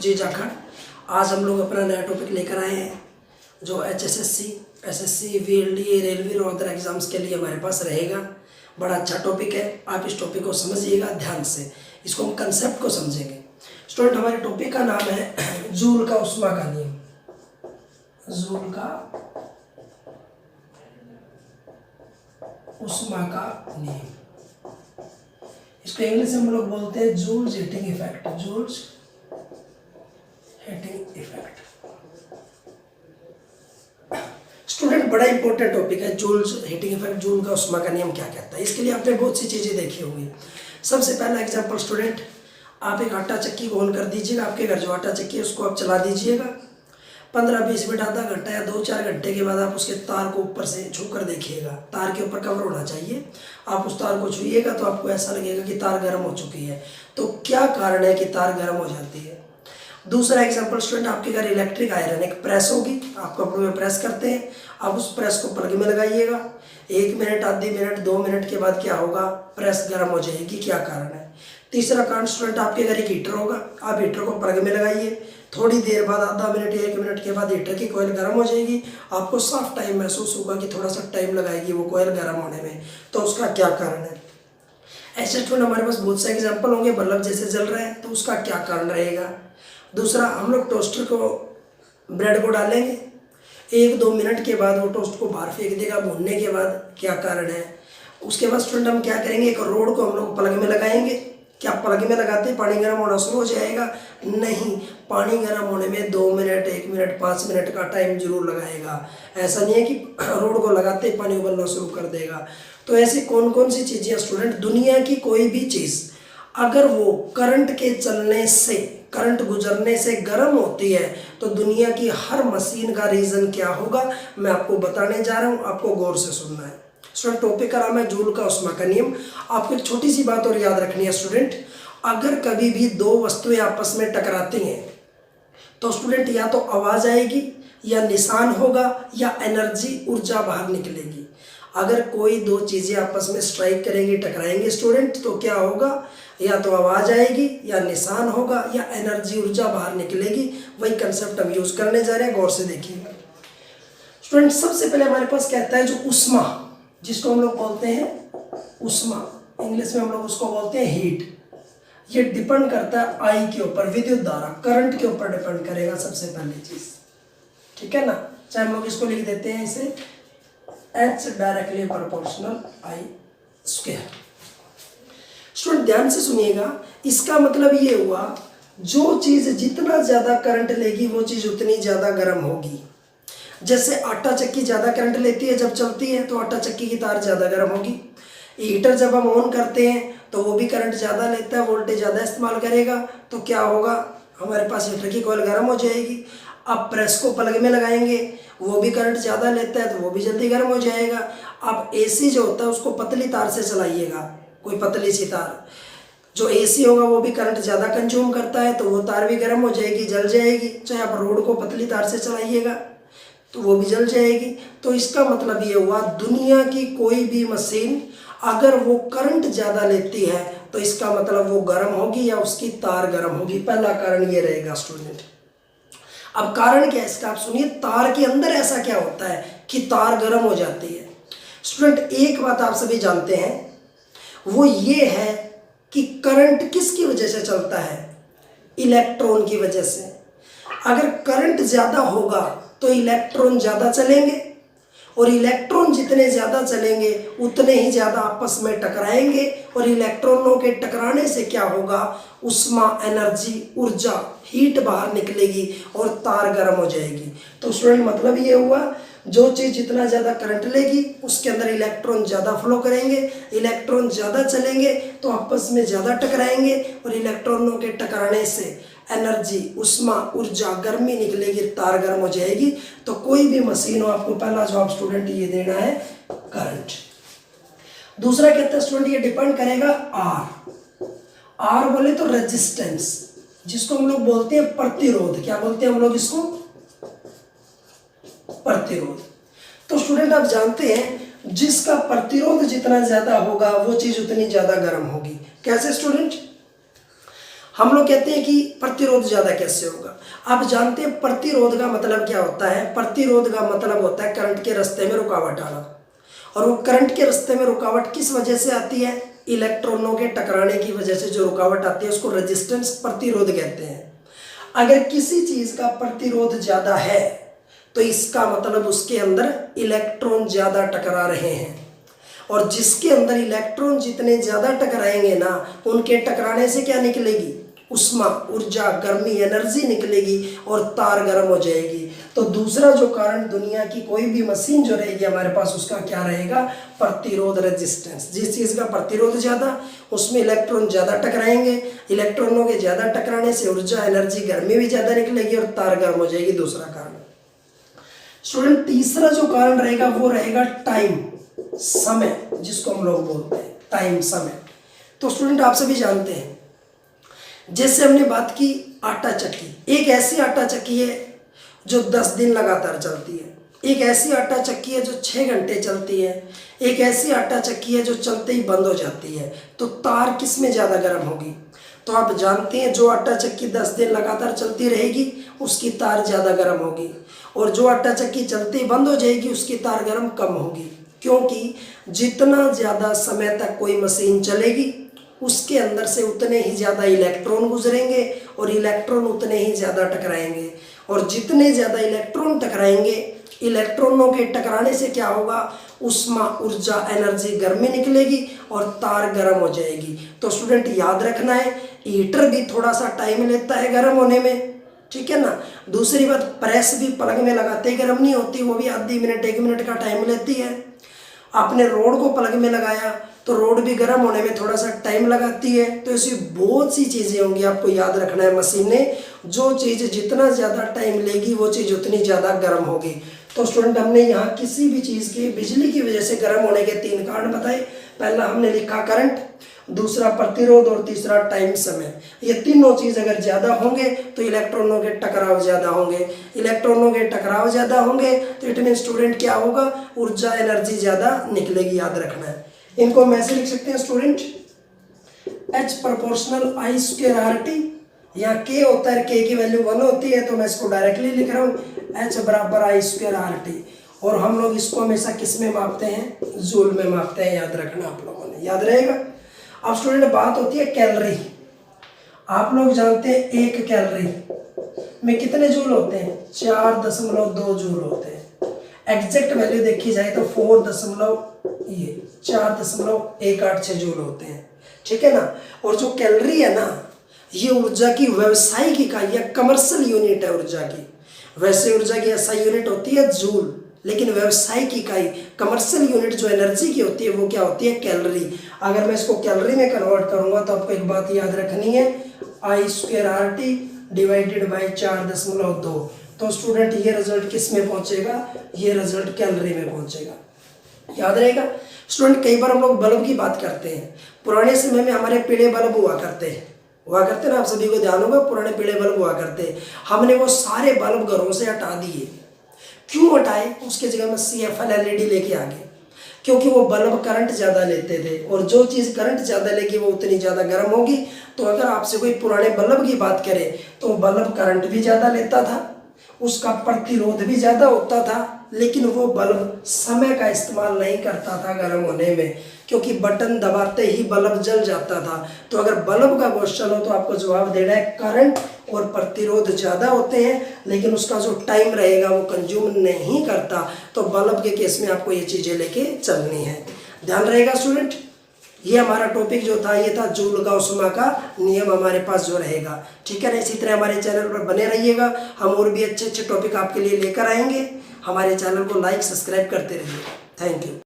जी जाखड़। आज हम लोग अपना नया टॉपिक लेकर आए हैं जो HSSC, SSC, VLD, रेलवे और अदर एग्जाम्स के लिए हमारे पास रहेगा। बड़ा अच्छा टॉपिक है, आप इस टॉपिक को समझिएगा ध्यान से, इसको हम कंसेप्ट को समझेंगे। स्टूडेंट, हमारे टॉपिक का नाम है जूल का उष्मा का नियम। जूल का उष्मा का नियम, इसको इंग्लिश में हम लोग बोलते हैं Joule's heating effect. Joule's heating effect. Student, बड़ा इंपॉर्टेंट टॉपिक है जूल्स हीटिंग इफेक्ट। जूल का उष्मा का नियम क्या कहता है, इसके लिए आपने बहुत सी चीजें देखी होंगी। सबसे पहला एग्जांपल स्टूडेंट, आप एक आटा चक्की को ऑन कर दीजिएगा। आपके घर जो आटा चक्की है उसको आप चला दीजिएगा। 15-20 मिनट, आधा घंटा या 2-4 घंटे के बाद आप उसके तार को ऊपर से छू कर देखिएगा। तार के ऊपर कवर होना चाहिए। आप उस तार को छूइएगा तो आपको ऐसा लगेगा कि तार गर्म हो चुकी है। तो क्या कारण है कि तार गर्म हो जाती है? दूसरा एग्जांपल स्टूडेंट, आपके घर इलेक्ट्रिक आयरन एक प्रेस होगी, आप कपड़ों में प्रेस करते हैं। आप उस प्रेस को प्लग में लगाइएगा। 1 मिनट, आधी मिनट, 2 मिनट के बाद क्या होगा? प्रेस गर्म हो जाएगी। क्या कारण है? तीसरा कारण स्टूडेंट, आपके घर एक हीटर होगा, आप हीटर को प्लग में लगाइए। थोड़ी देर बाद, आधा मिनट या 1 मिनट के बाद हीटर की कॉइल गर्म हो जाएगी। आपको साफ टाइम महसूस होगा कि थोड़ा सा टाइम लगाएगी वो कॉइल गर्म होने में। तो उसका क्या कारण है? ऐसे स्टूडेंट हमारे पास बहुत से एग्जाम्पल होंगे। बल्ब जैसे जल रहा है तो उसका क्या कारण रहेगा? दूसरा, हम लोग टोस्टर को, ब्रेड को डालेंगे, 1-2 मिनट के बाद वो टोस्ट को बाहर फेंक देगा भूनने के बाद। क्या कारण है? उसके बाद स्टूडेंट हम क्या करेंगे, एक रोड को हम लोग प्लग में लगाएंगे। क्या प्लग में लगाते ही पानी गर्म होना शुरू हो जाएगा? नहीं, पानी गर्म होने में 2 मिनट, 1 मिनट, 5 मिनट का टाइम जरूर लगाएगा। ऐसा नहीं है कि रोड को लगाते ही पानी उबलना शुरू कर देगा। तो ऐसी कौन कौन सी चीज़ें स्टूडेंट, दुनिया की कोई भी चीज़ अगर वो करंट के चलने से, करंट गुजरने से गर्म होती है तो दुनिया की हर मशीन का रीज़न क्या होगा मैं आपको बताने जा रहा हूँ। आपको गौर से सुनना है। स्टूडेंट, टॉपिक का नाम है जूल का उष्मा का नियम। आपको एक छोटी सी बात और याद रखनी है स्टूडेंट, अगर कभी भी 2 वस्तुएं आपस में टकराती हैं तो स्टूडेंट या तो आवाज़ आएगी, या निशान होगा, या एनर्जी, ऊर्जा बाहर निकलेगी। अगर कोई 2 चीज़ें आपस में स्ट्राइक करेंगी, टकराएंगे स्टूडेंट, तो क्या होगा? या तो आवाज़ आएगी, या निशान होगा, या एनर्जी, ऊर्जा बाहर निकलेगी। वही कंसेप्ट हम यूज़ करने जा रहे हैं, गौर से देखिएगा स्टूडेंट। सबसे पहले हमारे पास कहता है जो उष्मा, जिसको हम लोग बोलते हैं उष्मा, इंग्लिश में हम लोग उसको बोलते हैं हीट। ये डिपेंड करता है आई के ऊपर, विद्युत धारा, करंट के ऊपर डिपेंड करेगा सबसे पहली चीज। ठीक है ना? चाहे हम लोग इसको लिख देते हैं इसे H directly proportional I square. Student ध्यान से सुनिएगा, इसका मतलब ये हुआ जो चीज जितना ज्यादा करंट लेगी वो चीज उतनी ज्यादा गर्म होगी। जैसे आटा चक्की ज्यादा करंट लेती है जब चलती है तो आटा चक्की की तार ज्यादा गर्म होगी। हीटर जब हम ऑन करते हैं तो वो भी करंट ज़्यादा लेता है, वोल्टेज ज़्यादा इस्तेमाल करेगा, तो क्या होगा? हमारे पास हीटर की कॉइल गर्म हो जाएगी। अब प्रेस को प्लग में लगाएंगे, वो भी करंट ज़्यादा लेता है तो वो भी जल्दी गर्म हो जाएगा। अब AC जो होता है उसको पतली तार से चलाइएगा, कोई पतली सी तार। जो AC होगा वो भी करंट ज़्यादा कंज्यूम करता है तो वो तार भी गर्म हो जाएगी, जल जाएगी। चाहे आप रोड को पतली तार से चलाइएगा तो वो भी जल जाएगी। तो इसका मतलब ये हुआ दुनिया की कोई भी मशीन अगर वो करंट ज़्यादा लेती है तो इसका मतलब वो गर्म होगी या उसकी तार गर्म होगी। पहला कारण ये रहेगा स्टूडेंट। अब कारण क्या है इसका, आप सुनिए। तार के अंदर ऐसा क्या होता है कि तार गर्म हो जाती है? स्टूडेंट, एक बात आप सभी जानते हैं, वो ये है कि करंट किसकी वजह से चलता है? इलेक्ट्रॉन की वजह से। अगर करंट ज़्यादा होगा तो इलेक्ट्रॉन ज़्यादा चलेंगे, और इलेक्ट्रॉन जितने ज़्यादा चलेंगे उतने ही ज़्यादा आपस में टकराएंगे, और इलेक्ट्रॉनों के टकराने से क्या होगा? उष्मा, एनर्जी, ऊर्जा, हीट बाहर निकलेगी और तार गर्म हो जाएगी। तो स्टूडेंट मतलब ये हुआ जो चीज़ जितना ज़्यादा करंट लेगी उसके अंदर इलेक्ट्रॉन ज़्यादा फ्लो करेंगे, इलेक्ट्रॉन ज़्यादा चलेंगे तो आपस में ज़्यादा टकराएंगे, और इलेक्ट्रॉनों के टकराने से एनर्जी, उष्मा, ऊर्जा, गर्मी निकलेगी, तार गर्म हो जाएगी। तो कोई भी मशीन हो, आपको पहला जवाब स्टूडेंट ये देना है करंट। दूसरा कहता है स्टूडेंट ये डिपेंड करेगा आर बोले तो रेजिस्टेंस, जिसको हम लोग बोलते हैं प्रतिरोध। क्या बोलते हैं हम लोग इसको? प्रतिरोध। तो स्टूडेंट आप जानते हैं जिसका प्रतिरोध जितना ज्यादा होगा वो चीज उतनी ज्यादा गर्म होगी। कैसे स्टूडेंट? हम लोग कहते हैं कि प्रतिरोध ज़्यादा कैसे होगा। आप जानते हैं प्रतिरोध का मतलब क्या होता है? प्रतिरोध का मतलब होता है करंट के रास्ते में रुकावट आना। और वो करंट के रास्ते में रुकावट किस वजह से आती है? इलेक्ट्रॉनों के टकराने की वजह से जो रुकावट आती है उसको रेजिस्टेंस, प्रतिरोध कहते हैं। अगर किसी चीज़ का प्रतिरोध ज़्यादा है तो इसका मतलब उसके अंदर इलेक्ट्रॉन ज़्यादा टकरा रहे हैं, और जिसके अंदर इलेक्ट्रॉन जितने ज़्यादा टकराएंगे ना, उनके टकराने से क्या निकलेगी? उष्मा, ऊर्जा, गर्मी, एनर्जी निकलेगी और तार गर्म हो जाएगी। तो दूसरा जो कारण, दुनिया की कोई भी मशीन जो रहेगी हमारे पास, उसका क्या रहेगा? प्रतिरोध, रेजिस्टेंस। जिस चीज़ का प्रतिरोध ज़्यादा, उसमें इलेक्ट्रॉन ज़्यादा टकराएंगे, इलेक्ट्रॉनों के ज़्यादा टकराने से ऊर्जा, एनर्जी, गर्मी भी ज़्यादा निकलेगी और तार गर्म हो जाएगी। दूसरा कारण। स्टूडेंट तीसरा जो कारण रहेगा वो रहेगा टाइम, समय, जिसको हम लोग बोलते हैं टाइम, समय। तो स्टूडेंट आप सभी जानते हैं, जैसे हमने बात की आटा चक्की, एक ऐसी आटा चक्की है जो 10 दिन लगातार चलती है, एक ऐसी आटा चक्की है जो 6 घंटे चलती है, एक ऐसी आटा चक्की है जो चलते ही बंद हो जाती है। तो तार किस में ज़्यादा गर्म होगी? तो आप जानते हैं जो आटा चक्की 10 दिन लगातार चलती रहेगी उसकी तार ज़्यादा गर्म होगी, और जो आटा चक्की चलते ही बंद हो जाएगी उसकी तार गर्म कम होगी। क्योंकि जितना ज़्यादा समय तक कोई मशीन चलेगी उसके अंदर से उतने ही ज़्यादा इलेक्ट्रॉन गुजरेंगे और इलेक्ट्रॉन उतने ही ज़्यादा टकराएंगे, और जितने ज़्यादा इलेक्ट्रॉन टकराएंगे, इलेक्ट्रॉनों के टकराने से क्या होगा? उष्मा, ऊर्जा, एनर्जी, गर्मी निकलेगी और तार गर्म हो जाएगी। तो स्टूडेंट याद रखना है, हीटर भी थोड़ा सा टाइम लेता है गर्म होने में, ठीक है ना। दूसरी बात, प्रेस भी प्लग में लगाते ही गर्म नहीं होती, वो भी आधी मिनट 1 मिनट का टाइम लेती है। आपने रोड को प्लग में लगाया तो रोड भी गर्म होने में थोड़ा सा टाइम लगाती है। तो ऐसी बहुत सी चीज़ें होंगी, आपको याद रखना है। मशीनें, जो चीज़ जितना ज़्यादा टाइम लेगी वो चीज़ उतनी ज़्यादा गर्म होगी। तो स्टूडेंट हमने यहाँ किसी भी चीज़ के बिजली की वजह से गर्म होने के 3 कारण बताए। पहला हमने लिखा करंट, दूसरा प्रतिरोध, और तीसरा टाइम, समय। ये तीनों चीज़ अगर ज़्यादा होंगे तो इलेक्ट्रॉनों के टकराव ज़्यादा होंगे, इलेक्ट्रॉनों के टकराव ज़्यादा होंगे तो इट मीन स्टूडेंट क्या होगा? ऊर्जा, एनर्जी ज़्यादा निकलेगी। याद रखना है। इनको हम ऐसे लिख सकते हैं student, H proportional I square RT, या K होता है, K की वैल्यू 1 होती है, तो मैं इसको डायरेक्टली लिख रहा हूँ H बराबर I स्क्वायर RT। और हम लोग इसको हमेशा किस में मापते हैं? जूल में मापते हैं। याद रखना, आप लोगों ने याद रहेगा। अब स्टूडेंट बात होती है कैलोरी। आप लोग जानते हैं 1 कैलोरी में कितने जूल होते हैं? 4.2 जूल होते हैं। एग्जैक्ट वैल्यू देखी जाए तो 4.186 जूल होते हैं, ठीक है ना। और जो कैलोरी है ना, ये ऊर्जा की व्यावसायिक इकाई या कमर्शियल यूनिट है ऊर्जा की। वैसे ऊर्जा की ऐसा यूनिट होती है जूल, लेकिन व्यावसायिक इकाई, कमर्शियल यूनिट जो एनर्जी की होती है वो क्या होती है? कैलोरी। अगर मैं इसको कैलोरी में कन्वर्ट करूंगा तो आपको एक बात याद रखनी है, I square RT divided by 4.2। तो स्टूडेंट ये रिजल्ट किस में पहुंचेगा? ये रिजल्ट कैलोरी में पहुंचेगा। याद रहेगा। स्टूडेंट कई बार हम लोग बल्ब की बात करते हैं। पुराने समय में हमारे पीले बल्ब हुआ करते ना, आप सभी को ध्यान होगा, पुराने पीले बल्ब हुआ करते। हमने वो सारे बल्ब घरों से हटा दिए। क्यों हटाए? उसके जगह में CFL LED लेके आ गए, क्योंकि वो बल्ब करंट ज़्यादा लेते थे, और जो चीज़ करंट ज़्यादा लेगी वो उतनी ज़्यादा गर्म होगी। तो अगर आपसे कोई पुराने बल्ब की बात करे तो बल्ब करंट भी ज़्यादा लेता था, उसका प्रतिरोध भी ज़्यादा होता था, लेकिन वो बल्ब समय का इस्तेमाल नहीं करता था गर्म होने में, क्योंकि बटन दबाते ही बल्ब जल जाता था। तो अगर बल्ब का क्वेश्चन हो तो आपको जवाब देना है करंट और प्रतिरोध ज़्यादा होते हैं, लेकिन उसका जो टाइम रहेगा वो कंज्यूम नहीं करता। तो बल्ब के केस में आपको ये चीज़ें लेके चलनी है। ध्यान रहेगा स्टूडेंट। ये हमारा टॉपिक जो था ये था जूल का उष्मा का नियम हमारे पास जो रहेगा, ठीक है ना। इसी तरह हमारे चैनल पर बने रहिएगा, हम और भी अच्छे अच्छे टॉपिक आपके लिए लेकर आएंगे। हमारे चैनल को लाइक सब्सक्राइब करते रहिए। Thank you.